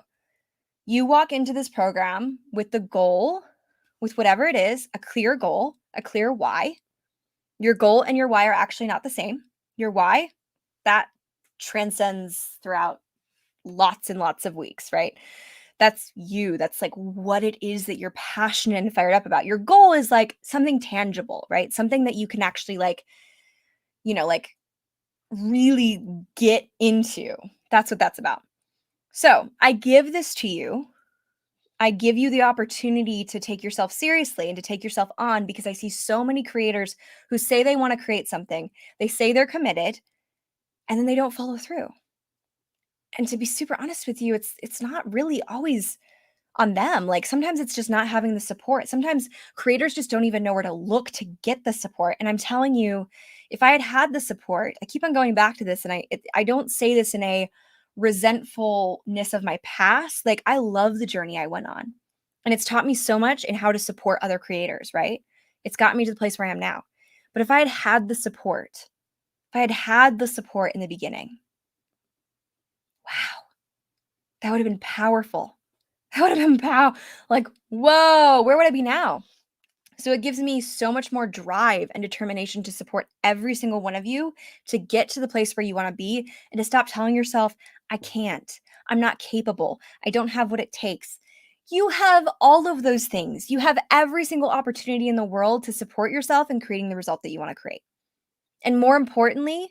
You walk into this program with the goal, with whatever it is, a clear goal, a clear why. Your goal and your why are actually not the same. Your why, that transcends throughout lots and lots of weeks, right? That's you. That's like what it is that you're passionate and fired up about. Your goal is like something tangible, right? Something that you can actually like really get into. That's what that's about. So I give this to you. I give you the opportunity to take yourself seriously and to take yourself on, because I see so many creators who say they want to create something. They say they're committed and then they don't follow through. And to be super honest with you, it's not really always on them. Like sometimes it's just not having the support. Sometimes creators just don't even know where to look to get the support. And I'm telling you, if I had had the support, I keep on going back to this, and I don't say this in a resentfulness of my past. Like I love the journey I went on, and it's taught me so much in how to support other creators, right? It's gotten me to the place where I am now. But if I had had the support, in the beginning, wow, that would have been powerful. That would have been pow. Like, whoa, where would I be now? So it gives me so much more drive and determination to support every single one of you to get to the place where you want to be and to stop telling yourself, I can't, I'm not capable, I don't have what it takes. You have all of those things. You have every single opportunity in the world to support yourself in creating the result that you want to create. And more importantly,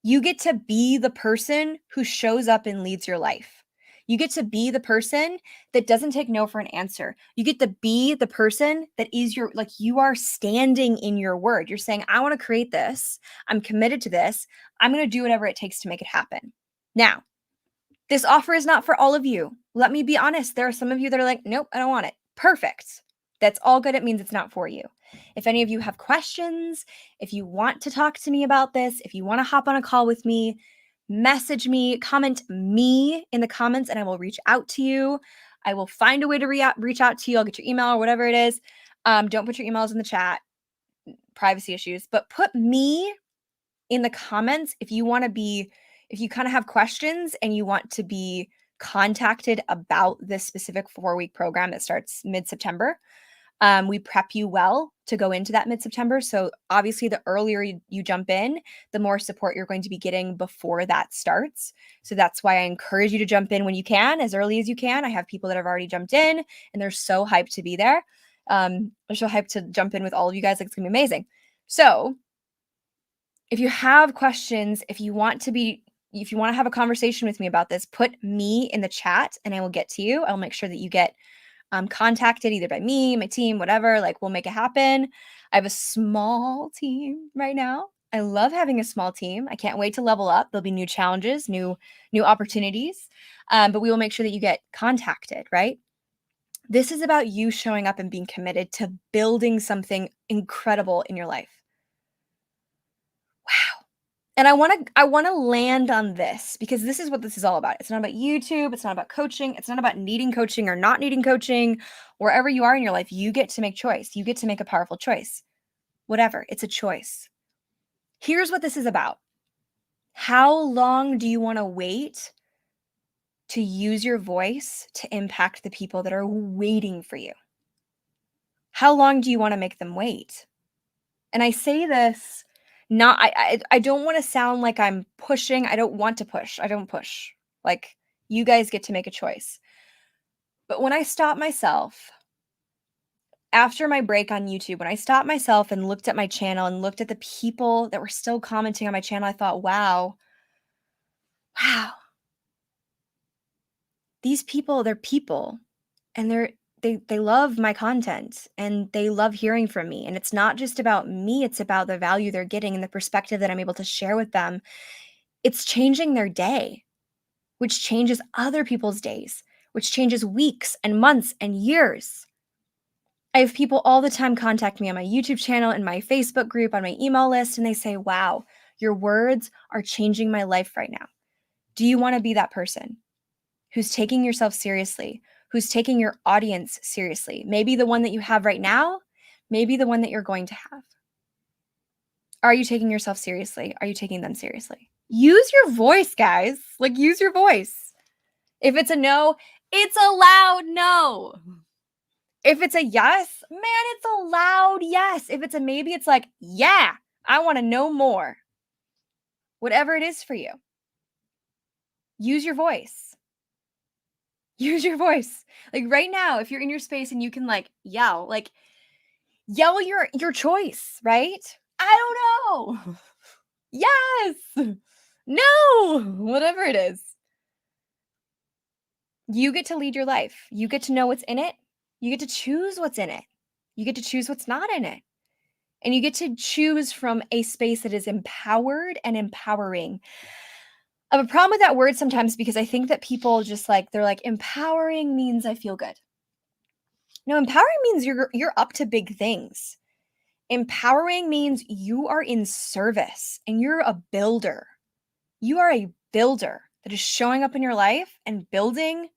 you get to be the person who shows up and leads your life. You get to be the person that doesn't take no for an answer. You get to be the person that is you are standing in your word. You're saying, I want to create this. I'm committed to this. I'm going to do whatever it takes to make it happen. Now, this offer is not for all of you. Let me be honest. There are some of you that are like, nope, I don't want it. Perfect. That's all good. It means it's not for you. If any of you have questions, if you want to talk to me about this, if you want to hop on a call with me, message me, comment me in the comments, and I will reach out to you. I will find a way to reach out to you. I'll get your email or whatever it is. Don't put your emails in the chat, privacy issues, but put me in the comments if you kind of have questions and you want to be contacted about this specific 4-week program that starts mid-September. We prep you well to go into that mid-September. So obviously the earlier you jump in, the more support you're going to be getting before that starts. So that's why I encourage you to jump in when you can, as early as you can. I have people that have already jumped in and they're so hyped to be there. They're so hyped to jump in with all of you guys. Like, it's gonna be amazing. So if you have questions, if you want to have a conversation with me about this, put me in the chat and I will get to you. I'll make sure that you get contacted either by me, my team, whatever. Like, we'll make it happen. I have a small team right now. I love having a small team. I can't wait to level up. There'll be new challenges, new opportunities, but we will make sure that you get contacted, right? This is about you showing up and being committed to building something incredible in your life. Wow. And I want to land on this because this is what this is all about. It's not about YouTube. It's not about coaching. It's not about needing coaching or not needing coaching. Wherever you are in your life, you get to make choice. You get to make a powerful choice. Whatever. It's a choice. Here's what this is about. How long do you want to wait to use your voice to impact the people that are waiting for you? How long do you want to make them wait? And I say this I don't want to sound like I'm pushing. I don't want to push. I don't push. Like, you guys get to make a choice. But when I stopped myself after my break on YouTube, when I stopped myself and looked at my channel and looked at the people that were still commenting on my channel, I thought, wow, these people, they're people, and they love my content and they love hearing from me. And it's not just about me, it's about the value they're getting and the perspective that I'm able to share with them. It's changing their day, which changes other people's days, which changes weeks and months and years. I have people all the time contact me on my YouTube channel and my Facebook group, on my email list, and they say, wow, your words are changing my life right now. Do you want to be that person who's taking yourself seriously, who's taking your audience seriously? Maybe the one that you have right now, maybe the one that you're going to have. Are you taking yourself seriously? Are you taking them seriously? Use your voice, guys. Like, use your voice. If it's a no, it's a loud no. If it's a yes, man, it's a loud yes. If it's a maybe, it's like, yeah, I want to know more. Whatever it is for you. Use your voice. Use your voice. Like, right now, if you're in your space and you can yell your choice, right? I don't know. Yes. No. Whatever it is. You get to lead your life. You get to know what's in it. You get to choose what's in it. You get to choose what's not in it. And you get to choose from a space that is empowered and empowering. I have a problem with that word sometimes because I think that people just they're like, empowering means I feel good. No, empowering means you're up to big things. Empowering means you are in service and you're a builder. You are a builder that is showing up in your life and building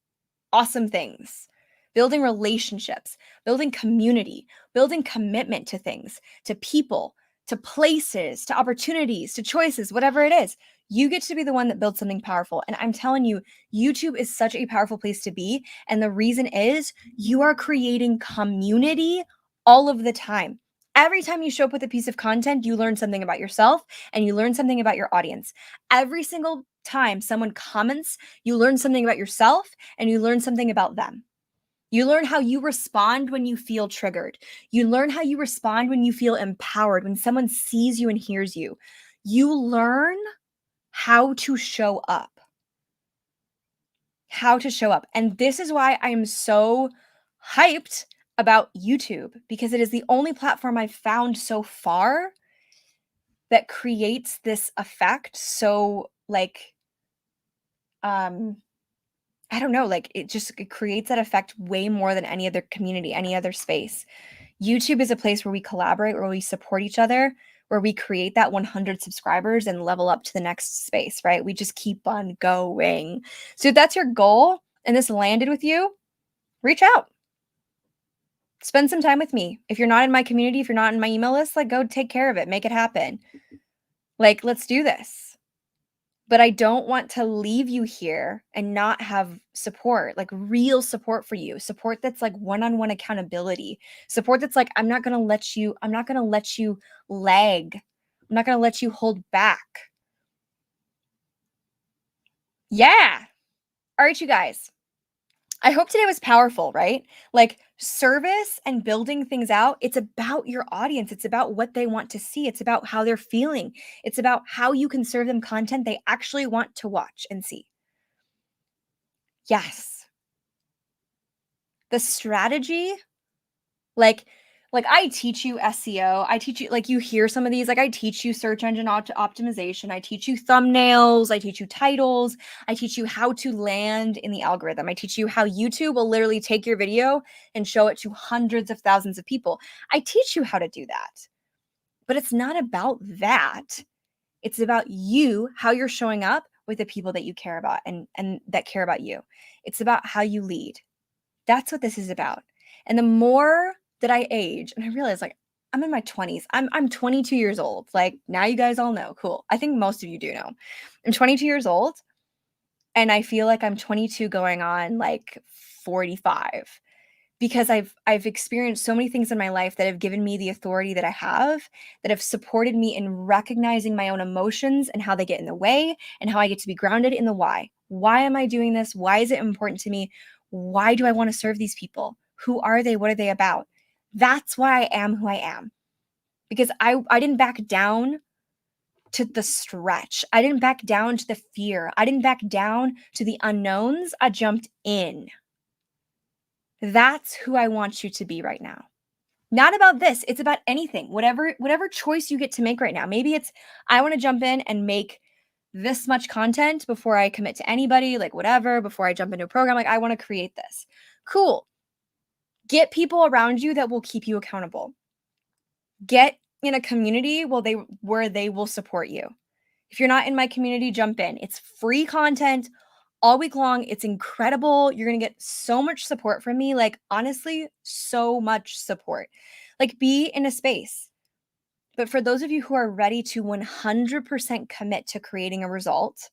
awesome things, building relationships, building community, building commitment to things, to people, to places, to opportunities, to choices, whatever it is. You get to be the one that builds something powerful. And I'm telling you, YouTube is such a powerful place to be. And the reason is you are creating community all of the time. Every time you show up with a piece of content, you learn something about yourself and you learn something about your audience. Every single time someone comments, you learn something about yourself and you learn something about them. You learn how you respond when you feel triggered. You learn how you respond when you feel empowered, when someone sees you and hears you. You learn how to show up. How to show up. And this is why I am so hyped about YouTube, because it is the only platform I've found so far that creates this effect. So, like, I don't know, like it creates that effect way more than any other community, any other space. YouTube is a place where we collaborate, where we support each other, where we create that 100 subscribers and level up to the next space, right? We just keep on going. So if that's your goal and this landed with you, reach out. Spend some time with me. If you're not in my community, if you're not in my email list, like go take care of it, make it happen. Like, let's do this. But I don't want to leave you here and not have support, like real support for you. Support that's like one-on-one accountability. Support that's like, I'm not going to let you lag. I'm not going to let you hold back. Yeah. All right, you guys. I hope today was powerful, right? Like service and building things out, it's about your audience. It's about what they want to see. It's about how they're feeling. It's about how you can serve them content they actually want to watch and see. Yes. The strategy, like I teach you SEO. I teach you, like you hear some of these, like I teach you search engine optimization. I teach you thumbnails. I teach you titles. I teach you how to land in the algorithm. I teach you how YouTube will literally take your video and show it to hundreds of thousands of people. I teach you how to do that. But it's not about that. It's about you, how you're showing up with the people that you care about and that care about you. It's about how you lead. That's what this is about. And the more that I age, and I realize like I'm in my 20s. I'm 22 years old. Like now you guys all know. Cool. I think most of you do know. I'm 22 years old and I feel like I'm 22 going on like 45 because I've experienced so many things in my life that have given me the authority that I have, that have supported me in recognizing my own emotions and how they get in the way and how I get to be grounded in the why. Why am I doing this? Why is it important to me? Why do I want to serve these people? Who are they? What are they about? That's why I am who I am. Because I didn't back down to the stretch. I didn't back down to the fear. I didn't back down to the unknowns. I jumped in. That's who I want you to be right now. Not about this. It's about anything. Whatever choice you get to make right now. Maybe it's I want to jump in and make this much content before I commit to anybody, like whatever, before I jump into a program. Like I want to create this. Cool. Get people around you that will keep you accountable. Get in a community where they will support you. If you're not in my community, jump in. It's free content all week long. It's incredible. You're going to get so much support from me. Like, honestly, so much support. Like, be in a space. But for those of you who are ready to 100% commit to creating a result,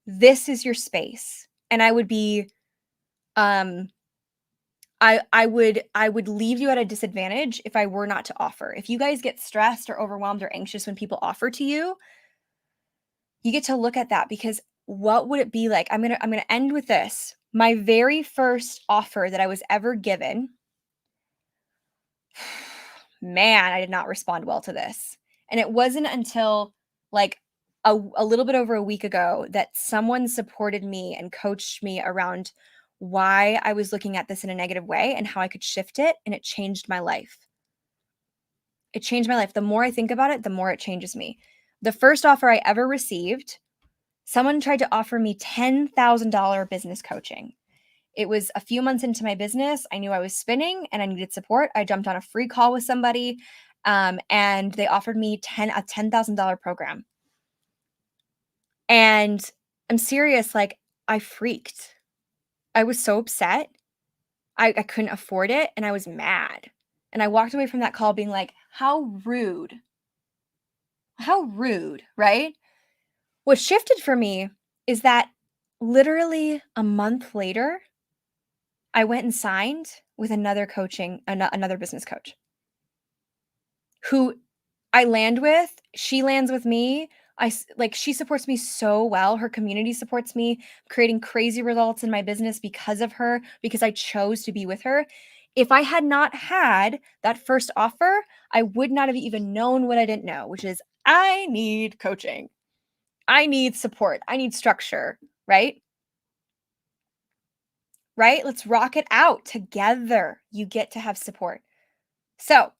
this is your space. And I would be, I would leave you at a disadvantage if I were not to offer. If you guys get stressed or overwhelmed or anxious when people offer to you, you get to look at that because what would it be like? I'm going to end with this. My very first offer that I was ever given, man, I did not respond well to this. And it wasn't until like a little bit over a week ago that someone supported me and coached me around why I was looking at this in a negative way and how I could shift it. And it changed my life. It changed my life. The more I think about it, the more it changes me. The first offer I ever received, someone tried to offer me $10,000 business coaching. It was a few months into my business. I knew I was spinning and I needed support. I jumped on a free call with somebody and they offered me a $10,000 program. And I'm serious, like I freaked. I was so upset. I couldn't afford it and I was mad. And I walked away from that call being like, how rude. How rude, right? What shifted for me is that literally a month later, I went and signed with another business coach who I land with, she lands with me. Like, she supports me so well. Her community supports me, creating crazy results in my business because of her, because I chose to be with her. If I had not had that first offer, I would not have even known what I didn't know, which is I need coaching. I need support. I need structure, right? Right? Let's rock it out together. You get to have support. So,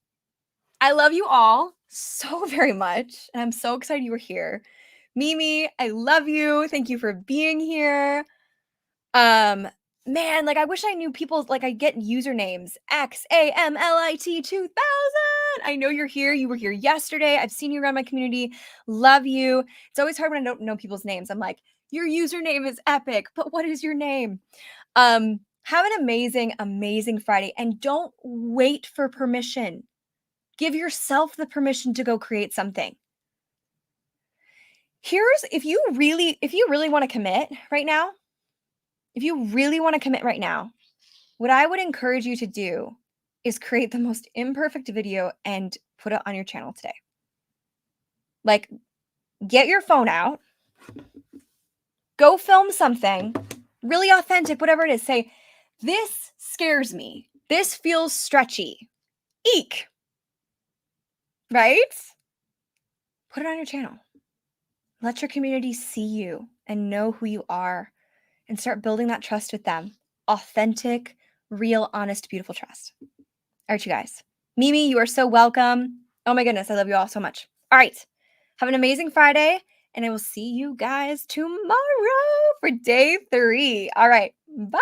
I love you all so very much, and I'm so excited you were here. Mimi, I love you. Thank you for being here. Man, like, I wish I knew people's, like, I get usernames XAMLIT 2000. I know you're here. You were here yesterday. I've seen you around my community. Love you. It's always hard when I don't know people's names. I'm like, your username is epic, but what is your name? Have an amazing, amazing Friday, and don't wait for permission. Give yourself the permission to go create something. If you really want to commit right now, what I would encourage you to do is create the most imperfect video and put it on your channel today. Like, get your phone out, go film something really authentic, whatever it is. Say, this scares me. This feels stretchy. Eek. Right? Put it on your channel. Let your community see you and know who you are and start building that trust with them. Authentic, real, honest, beautiful trust. All right, you guys. Mimi, you are so welcome. Oh my goodness, I love you all so much. All right. Have an amazing Friday, and I will see you guys tomorrow for day 3. All right. Bye.